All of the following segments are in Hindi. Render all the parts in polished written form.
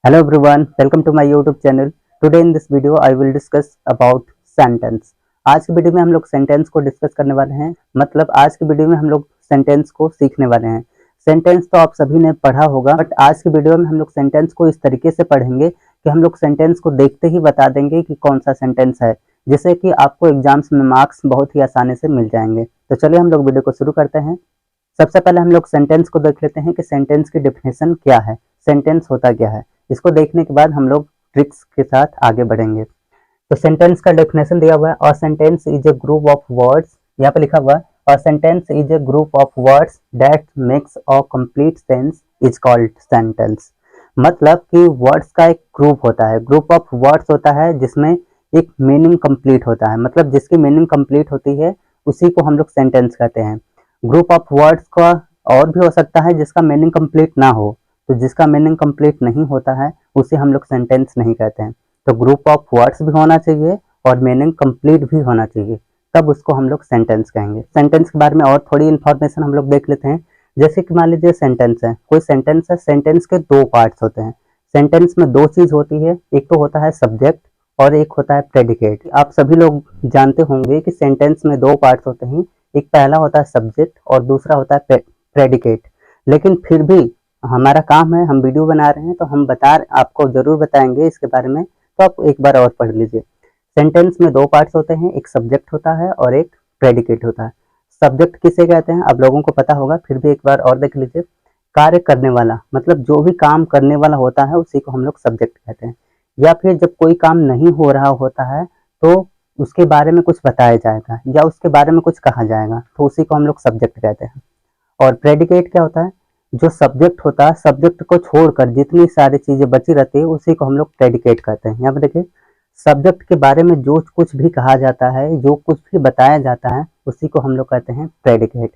Hello everyone, welcome to my YouTube channel. Today in this video I will discuss about sentence. आज की वीडियो में हम लोग सेंटेंस को डिस्कस करने वाले हैं। मतलब आज की वीडियो में हम लोग सेंटेंस को सीखने वाले हैं। सेंटेंस तो आप सभी ने पढ़ा होगा, बट आज की वीडियो में हम लोग सेंटेंस को इस तरीके से पढ़ेंगे कि हम लोग सेंटेंस को देखते ही बता देंगे कि कौन सा सेंटेंस है, जिससे कि आपको एग्जाम्स में मार्क्स बहुत ही आसानी से मिल जाएंगे। तो चलिए हम लोग वीडियो को शुरू करते हैं। सबसे पहले हम लोग सेंटेंस को देख लेते हैं कि सेंटेंस की डेफिनेशन क्या है, सेंटेंस होता क्या है। इसको देखने के बाद हम लोग ट्रिक्स के साथ आगे बढ़ेंगे। तो सेंटेंस का डेफिनेशन दिया हुआ है, a sentence is a group of words. यहाँ पे लिखा हुआ है a sentence is a group of words that makes a complete sense is called sentence. मतलब कि वर्ड्स का एक ग्रुप होता है, ग्रुप ऑफ वर्ड्स होता है जिसमें एक मीनिंग कंप्लीट होता है। मतलब जिसकी मीनिंग कंप्लीट होती है उसी को हम लोग सेंटेंस कहते हैं। ग्रुप ऑफ वर्ड्स का और भी हो सकता है जिसका मीनिंग कंप्लीट ना हो, तो जिसका मीनिंग कंप्लीट नहीं होता है उसे हम लोग सेंटेंस नहीं कहते हैं। तो ग्रुप ऑफ वर्ड्स भी होना चाहिए और मीनिंग कंप्लीट भी होना चाहिए, तब उसको हम लोग सेंटेंस कहेंगे। सेंटेंस के बारे में और थोड़ी इन्फॉर्मेशन हम लोग देख लेते हैं। जैसे कि मान लीजिए सेंटेंस है, कोई सेंटेंस है, सेंटेंस के दो पार्ट्स होते हैं। सेंटेंस में दो चीज होती है, एक तो होता है सब्जेक्ट और एक होता है प्रेडिकेट। आप सभी लोग जानते होंगे कि सेंटेंस में दो पार्ट्स होते हैं, एक पहला होता है सब्जेक्ट और दूसरा होता है प्रेडिकेट। लेकिन फिर भी हमारा काम है, हम वीडियो बना रहे हैं तो हम आपको जरूर बताएंगे इसके बारे में, तो आप एक बार और पढ़ लीजिए। सेंटेंस में दो पार्ट्स होते हैं, एक सब्जेक्ट होता है और एक प्रेडिकेट होता है। सब्जेक्ट किसे कहते हैं आप लोगों को पता होगा, फिर भी एक बार और देख लीजिए। कार्य करने वाला, मतलब जो भी काम करने वाला होता है उसी को हम लोग सब्जेक्ट कहते हैं। या फिर जब कोई काम नहीं हो रहा होता है तो उसके बारे में कुछ बताया जाएगा या उसके बारे में कुछ कहा जाएगा, तो उसी को हम लोग सब्जेक्ट कहते हैं। और प्रेडिकेट क्या होता है, जो सब्जेक्ट होता है, सब्जेक्ट को छोड़कर जितनी सारी चीजें बची रहती है उसी को हम लोग प्रेडिकेट कहते हैं। यहाँ पे देखिए, सब्जेक्ट के बारे में जो कुछ भी कहा जाता है, जो कुछ भी बताया जाता है, उसी को हम लोग कहते हैं प्रेडिकेट।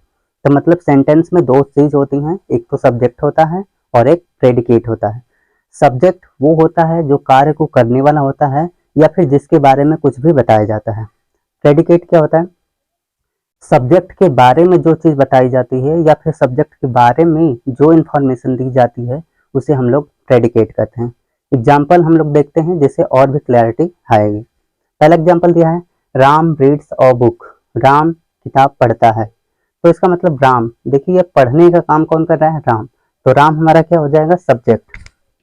तो मतलब सेंटेंस में दो चीज होती हैं, एक तो सब्जेक्ट होता है और एक प्रेडिकेट होता है। सब्जेक्ट वो होता है जो कार्य को करने वाला होता है या फिर जिसके बारे में कुछ भी बताया जाता है। प्रेडिकेट क्या होता है, सब्जेक्ट के बारे में जो चीज बताई जाती है या फिर सब्जेक्ट के बारे में जो इंफॉर्मेशन दी जाती है उसे हम लोग प्रेडिकेट कहते हैं। एग्जाम्पल हम लोग देखते हैं जिससे और भी क्लैरिटी आएगी। पहला एग्जाम्पल दिया है, Ram reads a book. Ram किताब पढ़ता है, तो इसका मतलब राम, देखिए पढ़ने का काम कौन कर रहा है, राम। तो राम हमारा क्या हो जाएगा, सब्जेक्ट।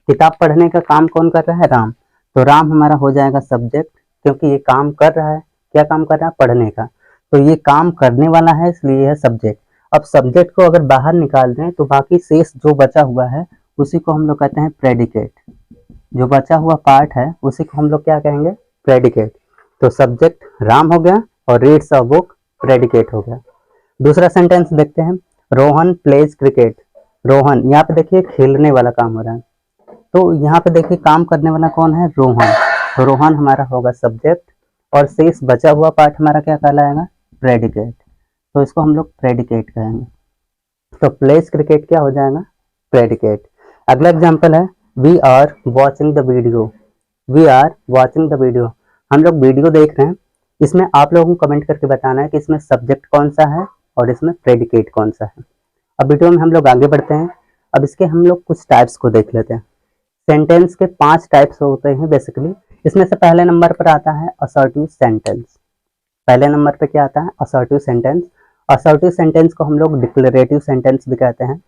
किताब पढ़ने का काम कौन कर रहा है, राम। तो राम हमारा हो जाएगा सब्जेक्ट, क्योंकि ये काम कर रहा है, क्या काम कर रहा है, पढ़ने का। तो ये काम करने वाला है इसलिए है सब्जेक्ट। अब सब्जेक्ट को अगर बाहर निकाल दें तो बाकी शेष जो बचा हुआ है उसी को हम लोग कहते हैं प्रेडिकेट। जो बचा हुआ पार्ट है उसी को हम लोग क्या कहेंगे, प्रेडिकेट। तो सब्जेक्ट राम हो गया और रीड्स अ बुक प्रेडिकेट हो गया। दूसरा सेंटेंस देखते हैं, रोहन प्लेज क्रिकेट। रोहन, यहाँ पे देखिए खेलने वाला काम हो रहा है, तो यहाँ पे देखिए काम करने वाला कौन है, रोहन। तो रोहन हमारा होगा सब्जेक्ट और शेष बचा हुआ पार्ट हमारा क्या कहलाएगा, प्रेडिकेट। तो इसको हम लोग प्रेडिकेट कहेंगे। तो प्लेस क्रिकेट क्या हो जाएगा, प्रेडिकेट। अगला एग्जांपल है, we are watching the video. We are watching the video, हम लोग वीडियो देख रहे हैं। इसमें आप लोगों को कमेंट करके बताना है कि इसमें सब्जेक्ट कौन सा है और इसमें प्रेडिकेट कौन सा है। अब वीडियो में हम लोग आगे बढ़ते हैं। अब इसके हम लोग कुछ टाइप्स को देख लेते हैं। सेंटेंस के 5 टाइप्स होते हैं बेसिकली। इसमें से पहले नंबर पर आता है असर्टिव सेंटेंस। पहले नंबर पे क्या आता है, असर्टिव सेंटेंस। असर्टिव सेंटेंस को हम लोग डिक्लेरेटिव सेंटेंस भी कहते हैं।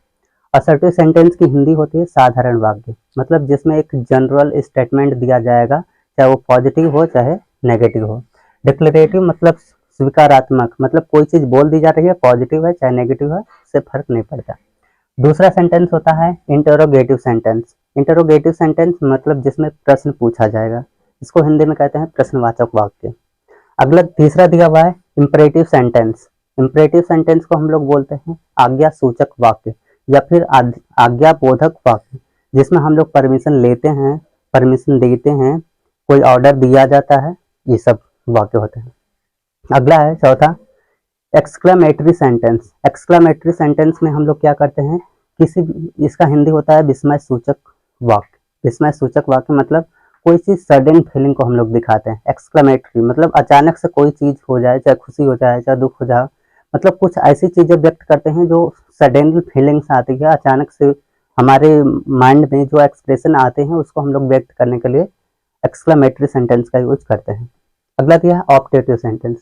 असर्टिव सेंटेंस की हिंदी होती है साधारण वाक्य, मतलब जिसमें एक जनरल स्टेटमेंट दिया जाएगा, चाहे वो पॉजिटिव हो चाहे नेगेटिव हो। डिक्लेरेटिव मतलब स्वीकारात्मक, मतलब कोई चीज बोल दी जा रही है, पॉजिटिव है चाहे नेगेटिव है, इससे फर्क नहीं पड़ता। दूसरा सेंटेंस होता है इंटरोगेटिव सेंटेंस। इंटरोगेटिव सेंटेंस मतलब जिसमें प्रश्न पूछा जाएगा, इसको हिंदी में कहते हैं प्रश्नवाचक वाक्य। अगला तीसरा दिया हुआ है इंपरेटिव सेंटेंस। इंपरेटिव सेंटेंस को हम लोग बोलते हैं आज्ञा सूचक वाक्य या फिर आज्ञा बोधक वाक्य, जिसमें हम लोग परमिशन लेते हैं, परमिशन देते हैं, कोई ऑर्डर दिया जाता है, ये सब वाक्य होते हैं। अगला है चौथा एक्सक्लेमेटरी सेंटेंस। एक्सक्लेमेटरी सेंटेंस में हम लोग क्या करते हैं, किसी, इसका हिंदी होता है विस्मय सूचक वाक्य। विस्मय सूचक वाक्य मतलब कोई चीज सडन फीलिंग को हम लोग दिखाते हैं। एक्सक्लेमेटरी मतलब अचानक से कोई चीज हो जाए, चाहे खुशी हो जाए चाहे दुख हो जाए, मतलब कुछ ऐसी चीजें व्यक्त करते हैं जो सडन फीलिंग्स आती है, अचानक से हमारे माइंड में जो एक्सप्रेशन आते हैं उसको हम लोग व्यक्त करने के लिए एक्सक्लेमेटरी सेंटेंस का यूज करते हैं। अगला दिया है ऑप्टेटिव सेंटेंस।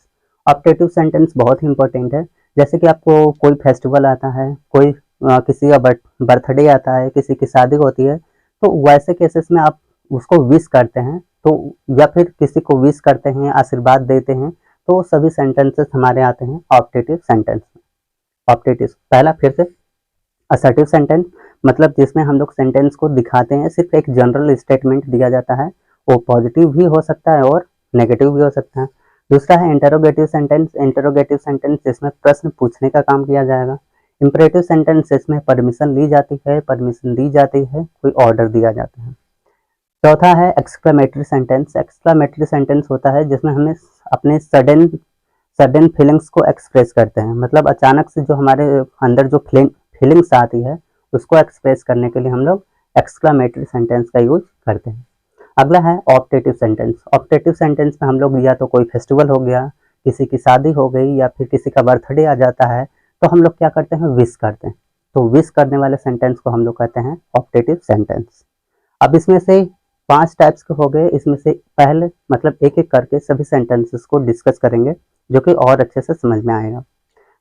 ऑप्टेटिव सेंटेंस बहुत ही इंपॉर्टेंट है। जैसे कि आपको कोई फेस्टिवल आता है, कोई किसी का बर्थडे आता है, किसी की शादी होती है, तो वैसे केसेस में आप उसको विश करते हैं, तो या फिर किसी को विश करते हैं, आशीर्वाद देते हैं, तो सभी सेंटेंसेस हमारे आते हैं ऑप्टेटिव सेंटेंस में। ऑप्टेटिव पहला फिर से असर्टिव सेंटेंस, मतलब जिसमें हम लोग सेंटेंस को दिखाते हैं, सिर्फ एक जनरल स्टेटमेंट दिया जाता है, वो पॉजिटिव भी हो सकता है और नेगेटिव भी हो सकता है। दूसरा है इंटरोगेटिव सेंटेंस। इंटरोगेटिव सेंटेंस जिसमें प्रश्न पूछने का काम किया जाएगा। इंपरेटिव सेंटेंस जिसमें परमिशन ली जाती है, परमिशन दी जाती है, कोई ऑर्डर दिया जाता है। चौथा है एक्सक्लेमेटरी सेंटेंस। एक्सक्लेमेटरी सेंटेंस होता है जिसमें हमें अपने सडन फीलिंग्स को एक्सप्रेस करते हैं, मतलब अचानक से जो हमारे अंदर जो फीलिंग्स आती है उसको एक्सप्रेस करने के लिए हम लोग एक्सक्लेमेटरी सेंटेंस का यूज करते हैं। अगला है ऑप्टेटिव सेंटेंस। ऑप्टेटिव सेंटेंस में हम लोग या तो कोई फेस्टिवल हो गया, किसी की शादी हो गई, या फिर किसी का बर्थडे आ जाता है, तो हम लोग क्या करते हैं, विश करते हैं। तो विश करने वाले सेंटेंस को हम लोग कहते हैं ऑप्टेटिव सेंटेंस। अब इसमें से 5 टाइप्स के हो गए, इसमें से पहले मतलब एक एक करके सभी सेंटेंसेस को डिस्कस करेंगे, जो कि और अच्छे से समझ में आएगा।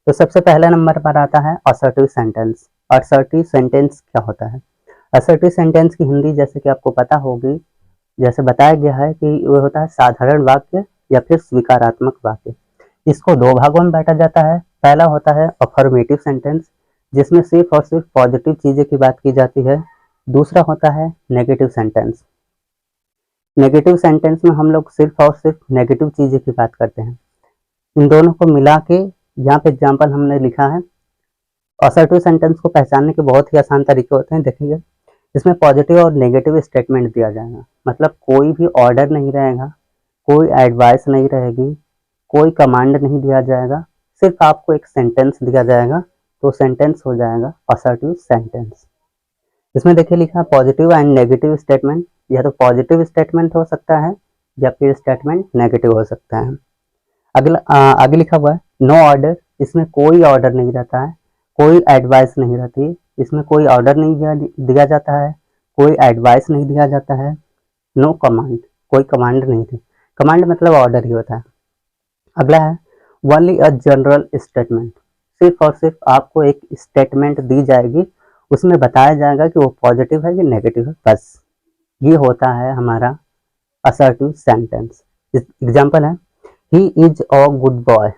तो सबसे पहला नंबर पर आता है असर्टिव सेंटेंस। असर्टिव सेंटेंस क्या होता है? असर्टिव सेंटेंस की हिंदी जैसे कि आपको पता होगी, जैसे बताया गया है कि वो होता है साधारण वाक्य या फिर स्वीकारात्मक वाक्य। इसको 2 भागों में बांटा जाता है। पहला होता है अफर्मेटिव सेंटेंस, जिसमें सिर्फ और सिर्फ पॉजिटिव चीज़ें की बात की जाती है। दूसरा होता है नेगेटिव सेंटेंस। नेगेटिव सेंटेंस में हम लोग सिर्फ और सिर्फ नेगेटिव चीज़ें की बात करते हैं। इन दोनों को मिला के यहाँ पे एग्जाम्पल हमने लिखा है। असर्टिव सेंटेंस को पहचानने के बहुत ही आसान तरीके होते हैं, देखिए। इसमें पॉजिटिव और नेगेटिव स्टेटमेंट दिया जाएगा, मतलब कोई भी ऑर्डर नहीं रहेगा, कोई एडवाइस नहीं रहेगी, कोई कमांड नहीं दिया जाएगा, सिर्फ आपको एक सेंटेंस दिया जाएगा, तो सेंटेंस हो जाएगा असर्टिव सेंटेंस। इसमें देखिए लिखा है पॉजिटिव एंड नेगेटिव स्टेटमेंट। या तो पॉजिटिव स्टेटमेंट हो सकता है या फिर स्टेटमेंट नेगेटिव हो सकता है। अगला आगे लिखा हुआ है नो ऑर्डर। इसमें कोई ऑर्डर नहीं रहता है, कोई एडवाइस नहीं रहती। इसमें कोई ऑर्डर नहीं दिया जाता है, कोई एडवाइस नहीं दिया जाता है। नो कमांड, कोई कमांड नहीं थी। कमांड मतलब ऑर्डर ही होता है। अगला है ओनली अ जनरल स्टेटमेंट। सिर्फ और सिर्फ आपको एक स्टेटमेंट दी जाएगी, उसमें बताया जाएगा कि वो पॉजिटिव है कि नेगेटिव है, बस। ये होता है हमारा असर्टिव सेंटेंस। एग्जाम्पल है he is a good boy.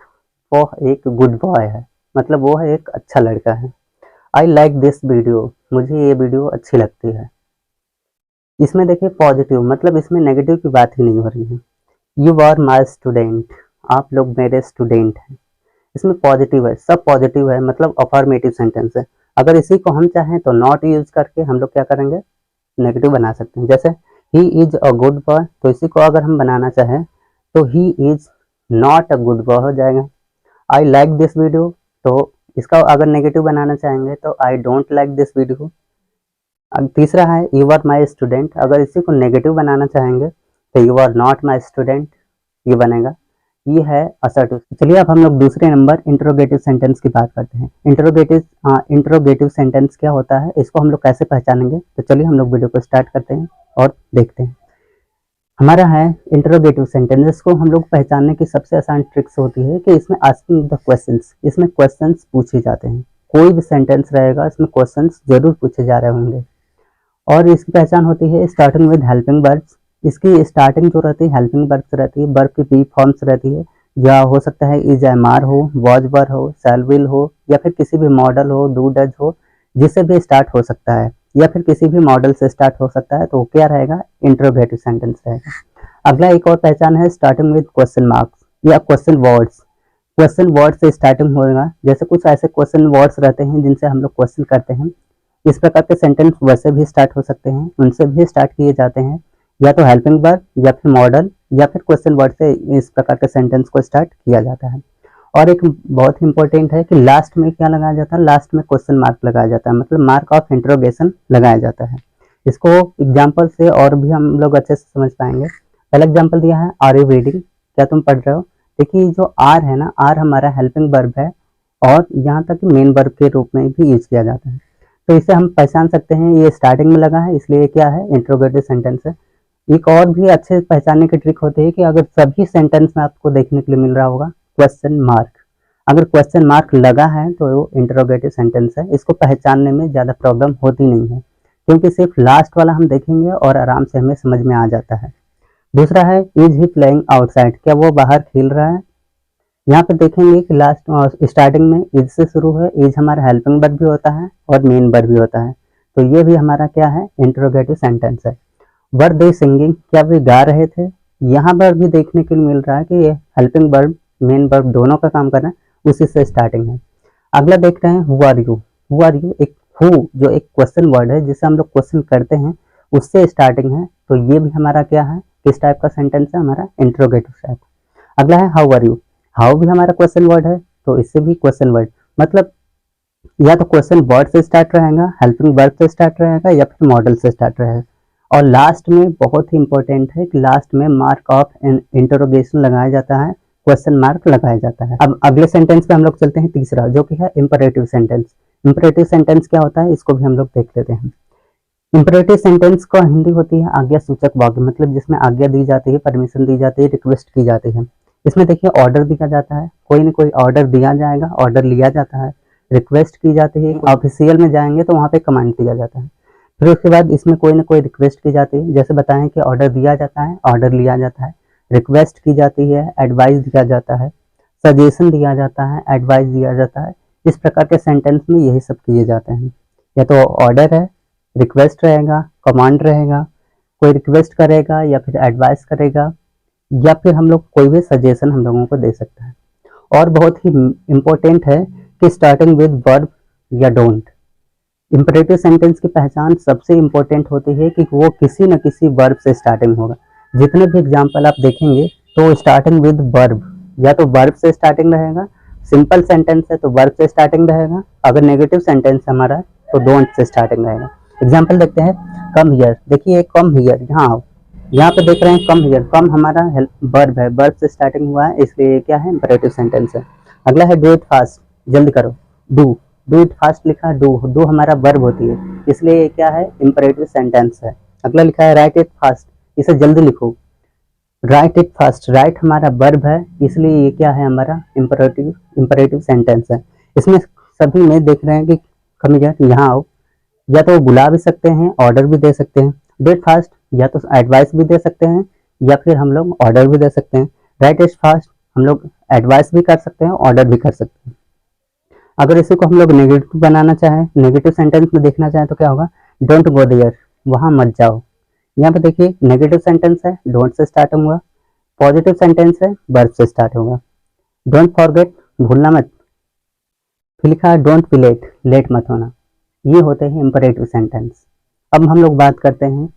वो एक गुड बॉय है, मतलब वो है एक अच्छा लड़का है। I like this video. मुझे ये वीडियो अच्छी लगती है। इसमें देखिए पॉजिटिव, मतलब इसमें नेगेटिव की बात ही नहीं हो रही है। You are my student. आप लोग मेरे स्टूडेंट हैं। इसमें पॉजिटिव है, सब पॉजिटिव है, मतलब अफर्मेटिव सेंटेंस है। अगर इसी को हम चाहें तो नॉट यूज करके हम लोग क्या करेंगे, नेगेटिव बना सकते हैं। जैसे he is a good boy, तो इसी को अगर हम बनाना चाहें तो he is not a good boy हो जाएगा। आई लाइक दिस वीडियो, तो इसका अगर नेगेटिव बनाना चाहेंगे तो I don't like this video. अब तीसरा है यू आर माई स्टूडेंट। अगर इसी को नेगेटिव बनाना चाहेंगे तो you are not my student, ये बनेगा। ये है असर्टिव। चलिए अब हम लोग दूसरे नंबर इंटरोगेटिव सेंटेंस की बात करते हैं। इंटरोगेटिव सेंटेंस क्या होता है, इसको हम लोग कैसे पहचानेंगे, तो चलिए हम लोग वीडियो को स्टार्ट करते हैं और देखते हैं। हमारा है इंटरोगेटिव सेंटेंस को हम लोग पहचानने की सबसे आसान ट्रिक्स होती है कि इसमें आस्किंग द क्वेश्चंस, इसमें क्वेश्चंस पूछे जाते हैं। कोई भी सेंटेंस रहेगा इसमें क्वेश्चंस जरूर पूछे जा रहे होंगे। और इसकी पहचान होती है स्टार्टिंग विद हेल्पिंग वर्ब्स। इसकी स्टार्टिंग जो रहती है हेल्पिंग वर्ब्स रहती है, वर्ब की बी फॉर्म्स रहती है, या हो सकता है इज एमार हो, वॉज वर हो, शैल विल हो, या फिर किसी भी मॉडल हो, डू डज हो, जिससे भी स्टार्ट हो सकता है, या फिर किसी भी मॉडल से स्टार्ट हो सकता है, तो क्या रहेगा, इंटरोगेटिव सेंटेंस रहेगा। अगला एक और पहचान है स्टार्टिंग विद क्वेश्चन मार्क्स या क्वेश्चन वर्ड्स। क्वेश्चन वर्ड से स्टार्टिंग होगा, जैसे कुछ ऐसे क्वेश्चन वर्ड्स रहते हैं जिनसे हम लोग क्वेश्चन करते हैं। इस प्रकार के सेंटेंस वैसे भी स्टार्ट हो सकते हैं, उनसे भी स्टार्ट किए जाते हैं, या तो हेल्पिंग वर्ब या फिर मॉडल या फिर क्वेश्चन वर्ड से इस प्रकार के सेंटेंस को स्टार्ट किया जाता है। और एक बहुत इंपॉर्टेंट है कि लास्ट में क्या लगाया जाता है, लास्ट में क्वेश्चन मार्क लगाया जाता है, मतलब मार्क ऑफ इंटरोगेशन लगाया जाता है। इसको एग्जाम्पल से और भी हम लोग अच्छे से समझ पाएंगे। पहला एग्जाम्पल दिया है आर यू रीडिंग, क्या तुम पढ़ रहे हो। देखिए जो आर है ना, आर हमारा हेल्पिंग वर्ब है और यहाँ तक मेन वर्ब के रूप में भी यूज किया जाता है। तो इसे हम पहचान सकते हैं, ये स्टार्टिंग में लगा है इसलिए ये क्या है, इंट्रोगेटिव सेंटेंस है। एक और भी अच्छे पहचानने की ट्रिक होती है कि अगर सभी सेंटेंस में आपको देखने के लिए मिल रहा होगा क्वेश्चन मार्क, अगर क्वेश्चन मार्क लगा है तो वो इंट्रोगेटिव सेंटेंस है। इसको पहचानने में ज़्यादा प्रॉब्लम होती नहीं है, क्योंकि सिर्फ लास्ट वाला हम देखेंगे और आराम से हमें समझ में आ जाता है। दूसरा है इज ही प्लेइंग आउटसाइड, क्या वो बाहर खेल रहा है। यहाँ पे देखेंगे कि लास्ट स्टार्टिंग में इज से शुरू है, इज हमारा हेल्पिंग वर्ब भी होता है और मेन वर्ब भी होता है, तो ये भी हमारा क्या है, इंट्रोगेटिव सेंटेंस है। वर दे सिंगिंग, क्या वे गा रहे थे। यहाँ पर भी देखने के लिए मिल रहा है कि ये हेल्पिंग वर्ब मेन वर्ब दोनों का काम कर रहा है, उसी से स्टार्टिंग है। अगला देख रहे हैं who are you. Who are you एक हु जो एक क्वेश्चन वर्ड है जिसे हम लोग क्वेश्चन करते हैं, उससे स्टार्टिंग है, तो ये भी हमारा क्या है, किस टाइप का सेंटेंस है, हमारा इंट्रोगेटिव टाइप। अगला है हाउ आर यू। हाउ भी हमारा क्वेश्चन वर्ड है, तो इससे भी क्वेश्चन वर्ड, मतलब या तो क्वेश्चन वर्ड से स्टार्ट रहेगा, हेल्पिंग वर्ब से स्टार्ट रहेगा, या फिर मॉडल से स्टार्ट रहेगा। और लास्ट में बहुत ही इंपॉर्टेंट है कि लास्ट में मार्क ऑफ इंटरोगेशन लगाया जाता है, क्वेश्चन मार्क लगाया जाता है। अब अगले सेंटेंस पे हम लोग चलते हैं, तीसरा जो कि है इंपरेटिव सेंटेंस। इंपरेटिव सेंटेंस क्या होता है, इसको भी हम लोग देख लेते हैं। इंपरेटिव सेंटेंस का हिंदी होती है आज्ञा सूचक वाक्य, मतलब जिसमें आज्ञा दी जाती है, परमिशन दी जाती है, रिक्वेस्ट की जाती है। इसमें देखिए ऑर्डर दिया जाता है, कोई ना कोई ऑर्डर दिया जाएगा, ऑर्डर लिया जाता है, रिक्वेस्ट की जाती है, ऑफिशियल में जाएंगे तो वहाँ पे कमांड दिया जाता है। फिर उसके बाद इसमें कोई ना कोई रिक्वेस्ट की जाती है, जैसे बताएं कि ऑर्डर दिया जाता है, ऑर्डर लिया जाता है, रिक्वेस्ट की जाती है, एडवाइस दिया जाता है, सजेशन दिया जाता है, एडवाइस दिया जाता है। इस प्रकार के सेंटेंस में यही सब किए जाते हैं, या तो ऑर्डर है, रिक्वेस्ट रहेगा, कमांड रहेगा, कोई रिक्वेस्ट करेगा या फिर एडवाइस करेगा, या फिर हम लोग कोई भी सजेशन हम लोगों को दे सकता है। और बहुत ही इम्पोर्टेंट है कि स्टार्टिंग विद वर्ब या डोंट। इंपरेटिव सेंटेंस की पहचान सबसे इम्पोर्टेंट होती है कि वो किसी न किसी वर्ब से स्टार्टिंग होगा। जितने भी एग्जाम्पल आप देखेंगे तो स्टार्टिंग विद वर्ब, या तो वर्ब से स्टार्टिंग रहेगा, सिंपल सेंटेंस है तो वर्ब से स्टार्टिंग रहेगा, अगर नेगेटिव सेंटेंस हमारा तो डोंट से स्टार्टिंग रहेगा। एग्जाम्पल देखते हैं, कम हियर, देखिए कम हियर, यहाँ पे देख रहे हैं कम हियर, कम हमारा वर्ब है, वर्ब से स्टार्टिंग हुआ है, इसलिए क्या है, इंपरेटिव सेंटेंस है। अगला है डू इट फास्ट, जल्दी करो, डू इट फास्ट लिखा, डू हमारा वर्ब होती है, इसलिए ये क्या है, इंपरेटिव सेंटेंस है। अगला लिखा है राइट इट फास्ट, इसे जल्दी लिखो, राइट इट फास्ट, राइट हमारा वर्ब है, इसलिए ये क्या है, हमारा इंपरेटिव सेंटेंस है। इसमें सभी में देख रहे हैं कि कम हियर, यहाँ आओ, या तो बुला भी सकते हैं, ऑर्डर भी दे सकते हैं। डू इट फास्ट या तो एडवाइस भी दे सकते हैं, या फिर हम लोग ऑर्डर भी दे सकते हैं। राइट इट फास्ट हम लोग एडवाइस भी कर सकते हैं, ऑर्डर भी कर सकते हैं। अगर इसी को हम लोग नेगेटिव बनाना चाहें, नेगेटिव सेंटेंस में देखना चाहें तो क्या होगा, डोंट गो देयर, वहाँ मत जाओ। यहाँ पे देखिए नेगेटिव सेंटेंस है, डोंट से स्टार्ट होगा, पॉजिटिव सेंटेंस है, वर्ब से स्टार्ट होगा। डोंट फॉरगेट, भूलना मत। फिर लिखा है डोंट बी लेट, लेट मत होना। ये होते हैं इंपरेटिव सेंटेंस। अब हम लोग बात करते हैं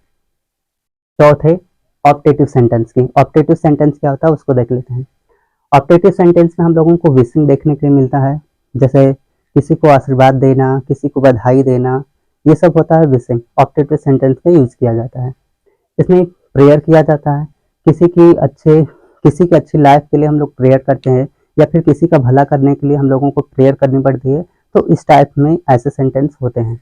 चौथे ऑप्टेटिव सेंटेंस की। ऑप्टेटिव सेंटेंस क्या होता है उसको देख लेते हैं। ऑप्टेटिव सेंटेंस में हम लोगों को विशिंग देखने के लिए मिलता है, जैसे किसी को आशीर्वाद देना, किसी को बधाई देना, ये सब होता है विशिंग, ऑप्टेटिव सेंटेंस में यूज किया जाता है। इसमें प्रेयर किया जाता है, किसी की अच्छी लाइफ के लिए हम लोग प्रेयर करते हैं, या फिर किसी का भला करने के लिए हम लोगों को प्रेयर करनी पड़ती है, तो इस टाइप में ऐसे सेंटेंस होते हैं।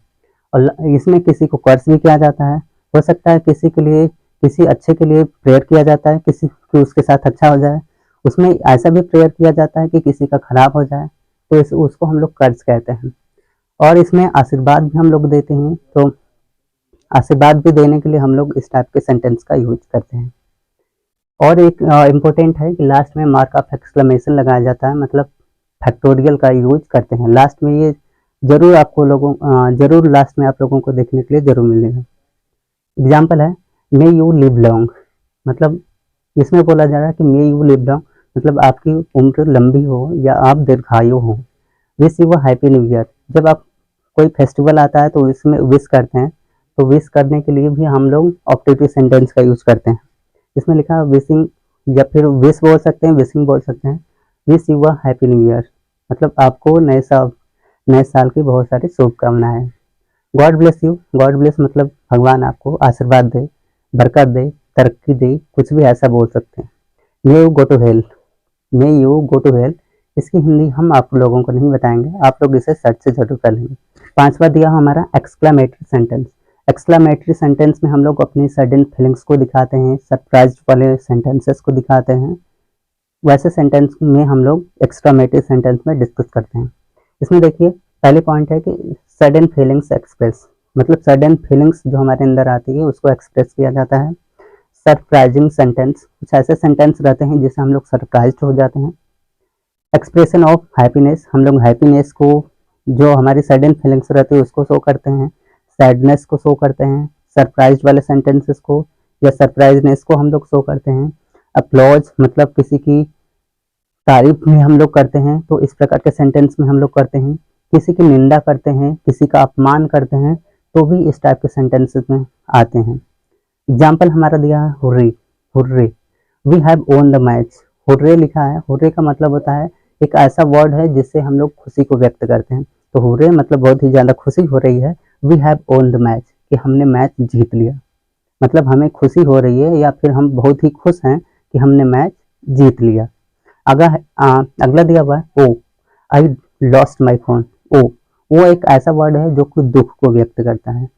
और इसमें किसी को कर्ज भी किया जाता है, हो सकता है किसी के लिए, किसी अच्छे के लिए प्रेयर किया जाता है, किसी की उसके साथ अच्छा हो जाए। उसमें ऐसा भी प्रेयर किया जाता है कि किसी का खराब हो जाए, तो उसको हम लोग कर्ज कहते हैं। और इसमें आशीर्वाद भी हम लोग देते हैं, तो आशीर्वाद भी देने के लिए हम लोग इस टाइप के सेंटेंस का यूज करते हैं। और एक इम्पोर्टेंट है कि लास्ट में मार्क ऑफ एक्सक्लेमेशन लगाया जाता है, मतलब फैक्टोरियल का यूज करते हैं लास्ट में। ये जरूर आपको जरूर लास्ट में आप लोगों को देखने के लिए जरूर मिलेगा। एग्जाम्पल है मे यू लिव लॉन्ग, मतलब इसमें बोला जा रहा है कि मे यू लिव लॉन्ग, मतलब आपकी उम्र लंबी हो या आप दीर्घायु हो। Wish you happy new year, जब आप कोई फेस्टिवल आता है तो इसमें विश करते हैं, तो विश करने के लिए भी हम लोग ऑप्टेटिव सेंटेंस का यूज करते हैं। इसमें लिखा विशिंग, या फिर विश बोल सकते हैं, विशिंग बोल सकते हैं। Wish you happy new year, मतलब आपको नए साल की बहुत सारी शुभकामनाएं। God bless you, God bless मतलब भगवान आपको आशीर्वाद दे, बरकत दे, तरक्की दे, कुछ भी ऐसा बोल सकते हैं। May you go to hell, may you go to hell, इसकी हिंदी हम आप लोगों को नहीं बताएंगे, आप लोग इसे सर्च से जरूर कर लेंगे। पांचवा दिया हमारा एक्सक्लामेटरी सेंटेंस। एक्सक्लामेटरी सेंटेंस में हम लोग अपनी सडन फीलिंग्स को दिखाते हैं, सरप्राइज वाले सेंटेंसेस को दिखाते हैं। वैसे सेंटेंस में हम लोग एक्सक्लामेटरी सेंटेंस में डिस्कस करते हैं। इसमें देखिए पहले पॉइंट है कि सडन फीलिंग्स एक्सप्रेस, मतलब सडन फीलिंग्स जो हमारे अंदर आती है उसको एक्सप्रेस किया जाता है। सरप्राइजिंग सेंटेंस, कुछ ऐसे सेंटेंस रहते हैं जिससे हम लोग सरप्राइज्ड हो जाते हैं। एक्सप्रेशन ऑफ हैप्पीनेस, हम लोग हैप्पीनेस को, जो हमारी सडन फीलिंग्स रहती है उसको शो करते हैं। सैडनेस को शो करते हैं। सरप्राइज वाले सेंटेंसेस को या सरप्राइजनेस को हम लोग शो करते हैं। अपलॉज, मतलब किसी की तारीफ में हम लोग करते हैं, तो इस प्रकार के सेंटेंस में हम लोग करते हैं। किसी की निंदा करते हैं, किसी का अपमान करते हैं, तो भी इस टाइप के सेंटेंसेस में आते हैं। एग्जाम्पल हमारा दिया है hurray, hurray, we have won the match. Hurray लिखा है, हुर्रे का मतलब होता है एक ऐसा वर्ड है जिससे हम लोग खुशी को व्यक्त करते हैं। तो हुर्रे मतलब बहुत ही ज़्यादा खुशी हो रही है। We have won the match, कि हमने मैच जीत लिया, मतलब हमें खुशी हो रही है या फिर हम बहुत ही खुश हैं कि हमने मैच जीत लिया। अगला दिया हुआ है ओ, आई लॉस्ट माई फोन। ओ, वो एक ऐसा वर्ड है जो कि दुख को व्यक्त करता है।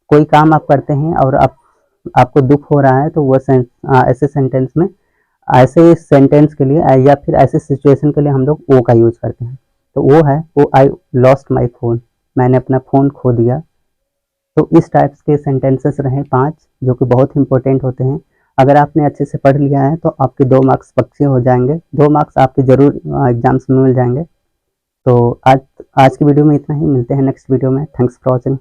कोई काम आप करते हैं और आपको दुख हो रहा है, तो वो ऐसे सेंटेंस में, ऐसे सेंटेंस के लिए या फिर ऐसे सिचुएशन के लिए हम लोग ओ का यूज करते हैं। तो वो है ओ, आई लॉस्ट माई फोन, मैंने अपना फ़ोन खो दिया। तो इस टाइप्स के सेंटेंसेस रहे 5 जो कि बहुत इंपॉर्टेंट होते हैं। अगर आपने अच्छे से पढ़ लिया है तो आपके 2 मार्क्स पक्के हो जाएंगे, 2 मार्क्स आपके ज़रूर एग्जाम्स में मिल जाएंगे। तो आज की वीडियो में इतना ही, मिलते हैं नेक्स्ट वीडियो में। Thanks for watching.